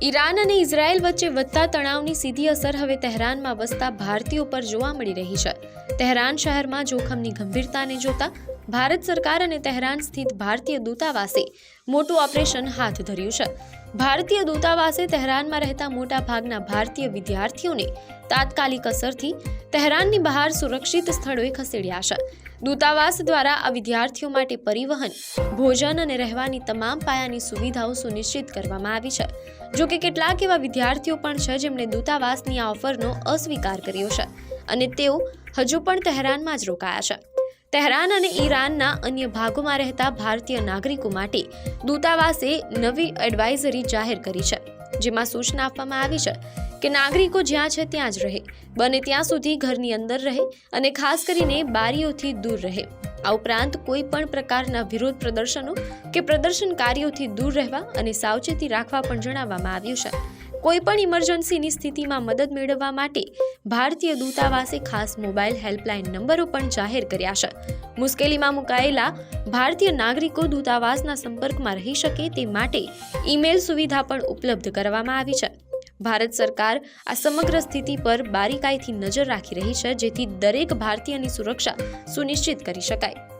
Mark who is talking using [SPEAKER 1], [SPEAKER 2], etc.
[SPEAKER 1] Iran અને Israel વચ્ચે વધતા તણાવની સીધી અસર હવે તહેરાનમાં વસતા ભારતીયો પર જોવા મળી રહી છે। તહેરાન શહેરમાં જોખમની ગંભીરતાને જોતા ભારત સરકાર અને તહેરાન સ્થિત ભારતીય દૂતાવાસે મોટું ઓપરેશન હાથ ધર્યું છે। ભારતીય દૂતાવાસે તહેરાનમાં રહેતા મોટા ભાગના ભારતીય વિદ્યાર્થીઓને તાત્કાલિક અસરથી તહેરાનની બહાર સુરક્ષિત સ્થળોએ ખસેડ્યા છે। દૂતાવાસ દ્વારા આ વિદ્યાર્થીઓ માટે પરિવહન, ભોજન અને રહેવાની તમામ પાયાની સુવિધાઓ સુનિશ્ચિત કરવામાં આવી છે। જો કે કેટલાક એવા વિદ્યાર્થીઓ પણ છે જેમણે દૂતાવાસની આ ઓફરનો અસ્વીકાર કર્યો છે અને તેઓ હજુ પણ તહેરાનમાં જ રોકાયા છે। તહેરાન અને ઈરાનના અન્ય ભાગોમાં રહેતા ભારતીય નાગરિકો માટે દૂતાવાસે નવી એડવાઇઝરી જાહેર કરી છે, જેમાં સૂચના આપવામાં આવી છે કે નાગરિકો જ્યાં છે ત્યાં જ રહે, બને ત્યાં સુધી ઘરની અંદર રહે અને ખાસ કરીને બારીઓથી દૂર રહે। આ ઉપરાંત કોઈ પણ પ્રકારના વિરોધ પ્રદર્શનો કે પ્રદર્શનકારીઓથી દૂર રહેવા અને સાવચેતી રાખવા પણ જણાવવામાં આવ્યું છે। કોઈ પણ ઇમરજન્સીની સ્થિતિમાં મદદ મેળવવા માટે ભારતીય દૂતાવાસે ખાસ મોબાઈલ હેલ્પલાઇન નંબરો પણ જાહેર કર્યા છે। મુશ્કેલીમાં મુકાયેલા ભારતીય નાગરિકો દૂતાવાસના સંપર્કમાં રહી શકે તે માટે ઈમેલ સુવિધા પણ ઉપલબ્ધ કરવામાં આવી છે। ભારત સરકાર આ સમગ્ર સ્થિતિ પર બારીકાઈથી નજર રાખી રહી છે, જેથી દરેક ભારતીયની સુરક્ષા સુનિશ્ચિત કરી શકાય।